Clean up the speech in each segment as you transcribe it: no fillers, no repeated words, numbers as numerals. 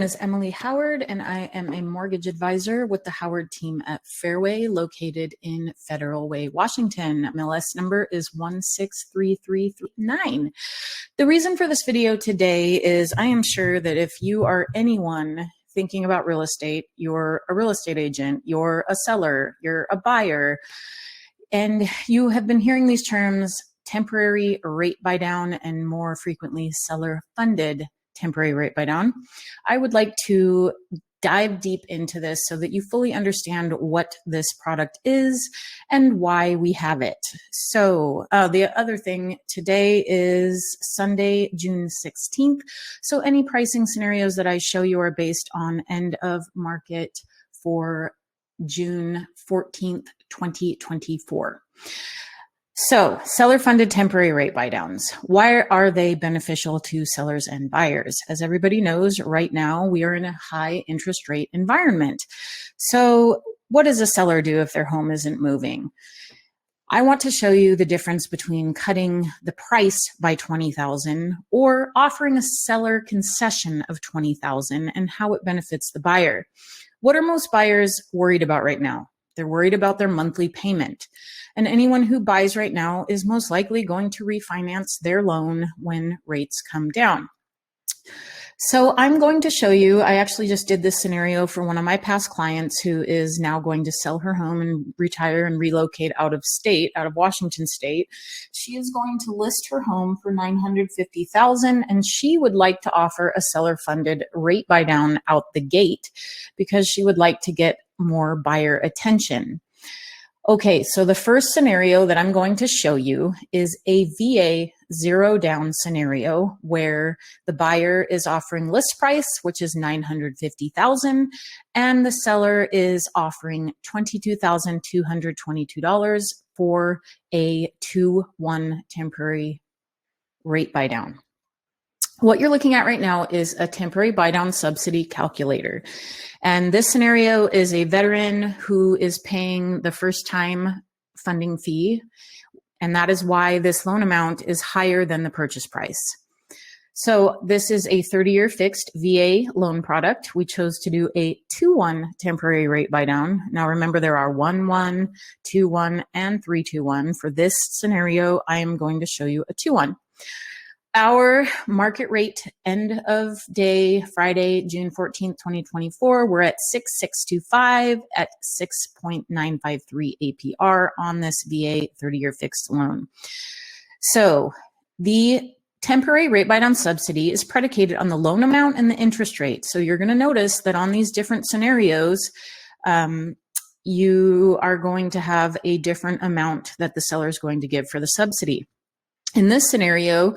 is Emily Howard, and I am a mortgage advisor with the Howard team at Fairway, located in Federal Way, Washington. MLS number is 163339. The reason for this video today is I am sure that if you are anyone thinking about real estate, you're a real estate agent, you're a seller, you're a buyer, and you have been hearing these terms, temporary rate buy down, and more frequently seller funded temporary rate buy down. I would like to dive deep into this so that you fully understand what this product is and why we have it. So the other thing, today is Sunday, June 16th. So any pricing scenarios that I show you are based on end of market for June 14th, 2024. So seller-funded temporary rate buy-downs. Why are they beneficial to sellers and buyers? As everybody knows, right now we are in a high interest rate environment. So what does a seller do if their home isn't moving? I want to show you the difference between cutting the price by $20,000 or offering a seller concession of $20,000 and how it benefits the buyer. What are most buyers worried about right now? They're worried about their monthly payment. And anyone who buys right now is most likely going to refinance their loan when rates come down. So I'm going to show you, I actually just did this scenario for one of my past clients who is now going to sell her home and retire and relocate out of state, out of Washington state. She is going to list her home for $950,000, and she would like to offer a seller funded rate buy down out the gate because she would like to get more buyer attention. Okay, so the first scenario that I'm going to show you is a VA zero down scenario where the buyer is offering list price, which is $950,000, and the seller is offering $22,222 for a 2-1 temporary rate buy down. What you're looking at right now is a temporary buy down subsidy calculator. And this scenario is a veteran who is paying the first time funding fee. And that is why this loan amount is higher than the purchase price. So this is a 30-year fixed VA loan product. We chose to do a 2-1 temporary rate buy down. Now remember, there are 1-1, 2-1, and 3-2-1. For this scenario, I am going to show you a 2-1. Our market rate end of day, Friday, June 14th, 2024, we're at 6.625 at 6.953 APR on this VA 30-year fixed loan. So the temporary rate buy down subsidy is predicated on the loan amount and the interest rate. So you're going to notice that on these different scenarios, you are going to have a different amount that the seller is going to give for the subsidy. In this scenario,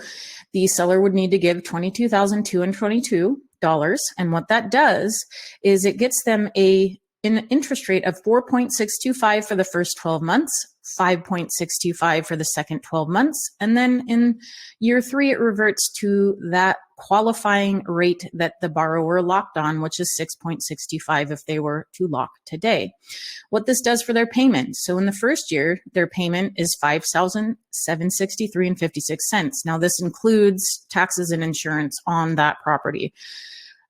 the seller would need to give $22,222. And what that does is it gets them an interest rate of 4.625 for the first 12 months, 5.625 for the second 12 months. And then in year 3, it reverts to that qualifying rate that the borrower locked on, which is 6.65 if they were to lock today. What this does for their payment. So in the first year, their payment is $5,763.56. Now this includes taxes and insurance on that property.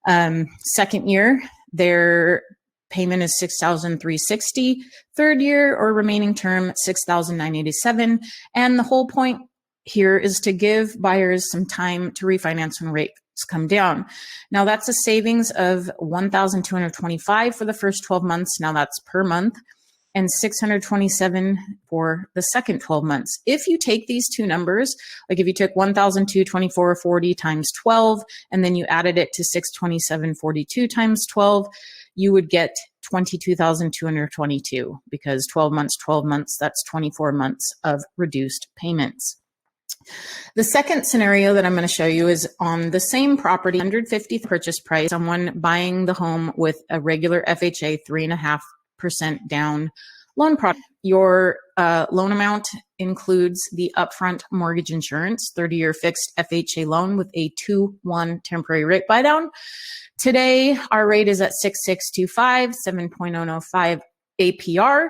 Second year, their payment is $6,360. Third year or remaining term, $6,987. And the whole point here is to give buyers some time to refinance when rates come down. Now that's a savings of $1,225 for the first 12 months. Now that's per month, and $627 for the second 12 months. If you take these two numbers, like if you took $1,224.40 times 12, and then you added it to $627.42 times 12, you would get $22,222 because 12 months, that's 24 months of reduced payments. The second scenario that I'm going to show you is on the same property, $150,000 purchase price, someone buying the home with a regular FHA 3.5% down loan product. Your loan amount includes the upfront mortgage insurance, 30-year fixed FHA loan with a 2-1 temporary rate buy down. Today, our rate is at 6.625, 7.005 APR,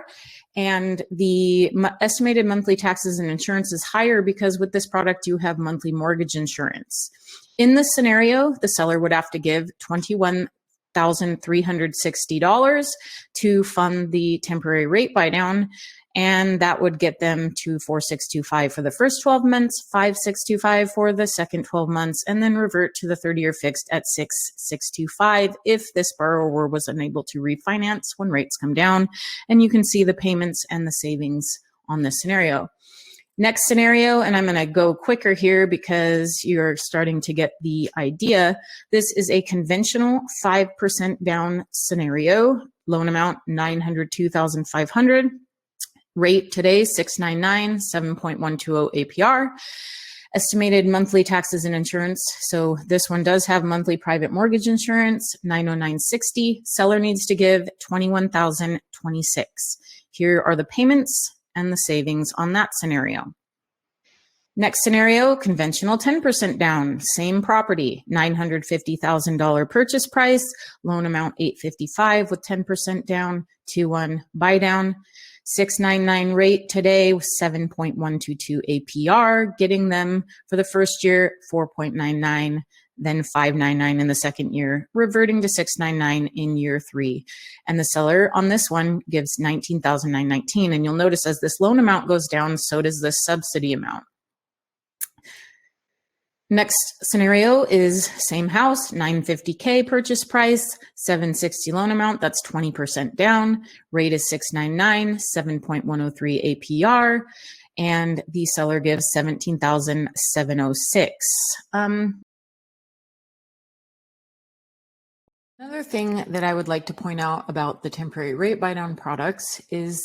and the estimated monthly taxes and insurance is higher because with this product, you have monthly mortgage insurance. In this scenario, the seller would have to give $1,360 to fund the temporary rate buy down. And that would get them to 4,625 for the first 12 months, 5,625 for the second 12 months, and then revert to the 30-year fixed at 6,625 if this borrower was unable to refinance when rates come down. And you can see the payments and the savings on this scenario. Next scenario, and I'm going to go quicker here because you're starting to get the idea. This is a conventional 5% down scenario. Loan amount $902,500. Rate today, 699, 7.120 APR. Estimated monthly taxes and insurance. So this one does have monthly private mortgage insurance, $909.60. Seller needs to give $21,026. Here are the payments and the savings on that scenario. Next scenario, conventional 10% down, same property, $950,000 purchase price, loan amount $855 with 10% down, 2-1 buy down. 699 rate today with 7.122 APR, getting them for the first year 4.99, then 599 in the second year, reverting to 699 in year 3. And the seller on this one gives $19,919. And you'll notice as this loan amount goes down, so does the subsidy amount. Next scenario is same house, $950K purchase price, $760 loan amount, that's 20% down. Rate is 699, 7.103 APR, and the seller gives $17,706. Another thing that I would like to point out about the temporary rate buy down products is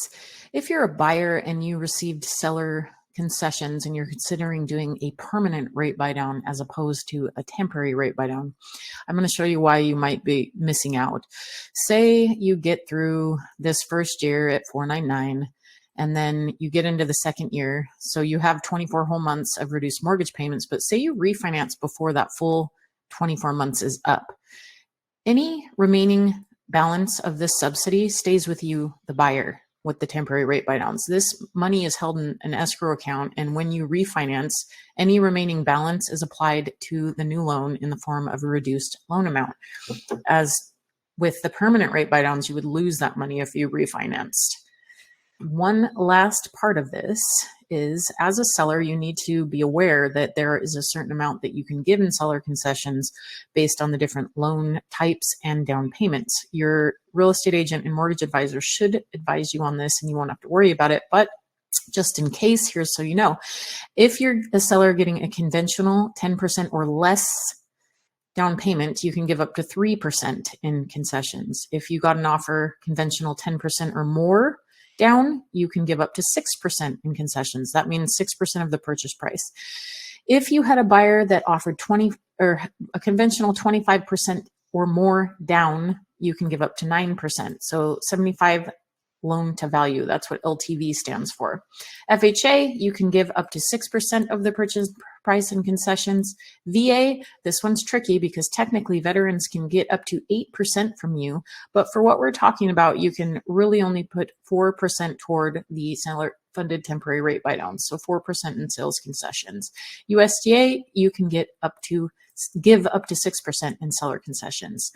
if you're a buyer and you received seller concessions and you're considering doing a permanent rate buy down as opposed to a temporary rate buy down, I'm going to show you why you might be missing out. Say you get through this first year at 499 and then you get into the second year. So you have 24 whole months of reduced mortgage payments, but say you refinance before that full 24 months is up. Any remaining balance of this subsidy stays with you, the buyer, with the temporary rate buy downs. This money is held in an escrow account, and when you refinance, any remaining balance is applied to the new loan in the form of a reduced loan amount. As with the permanent rate buy downs, you would lose that money if you refinanced. One last part of this is, as a seller, you need to be aware that there is a certain amount that you can give in seller concessions based on the different loan types and down payments. Your real estate agent and mortgage advisor should advise you on this, and you won't have to worry about it. But just in case, here's so you know, if you're a seller getting a conventional 10% or less down payment, you can give up to 3% in concessions. If you got an offer conventional 10% or more down, you can give up to 6% in concessions. That means 6% of the purchase price. If you had a buyer that offered a conventional 25% or more down, you can give up to 9%. So 75 loan to value. That's what LTV stands for. FHA, you can give up to 6% of the purchase price in concessions. VA, this one's tricky because technically veterans can get up to 8% from you. But for what we're talking about, you can really only put 4% toward the seller funded temporary rate buy downs. So 4% in sales concessions. USDA, you can give up to 6% in seller concessions.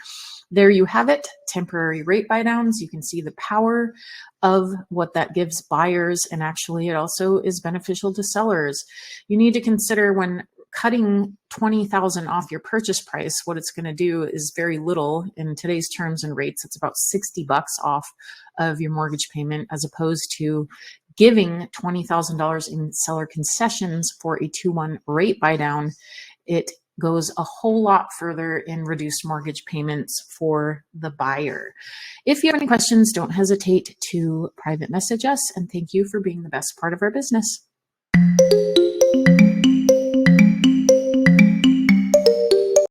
There you have it, temporary rate buy downs. You can see the power of what that gives buyers, and actually it also is beneficial to sellers. You need to consider when cutting $20,000 off your purchase price, what it's going to do is very little. In today's terms and rates, it's about $60 off of your mortgage payment, as opposed to giving $20,000 in seller concessions for a 2-1 rate buy down. It goes a whole lot further in reduced mortgage payments for the buyer. If you have any questions, don't hesitate to private message us, and thank you for being the best part of our business.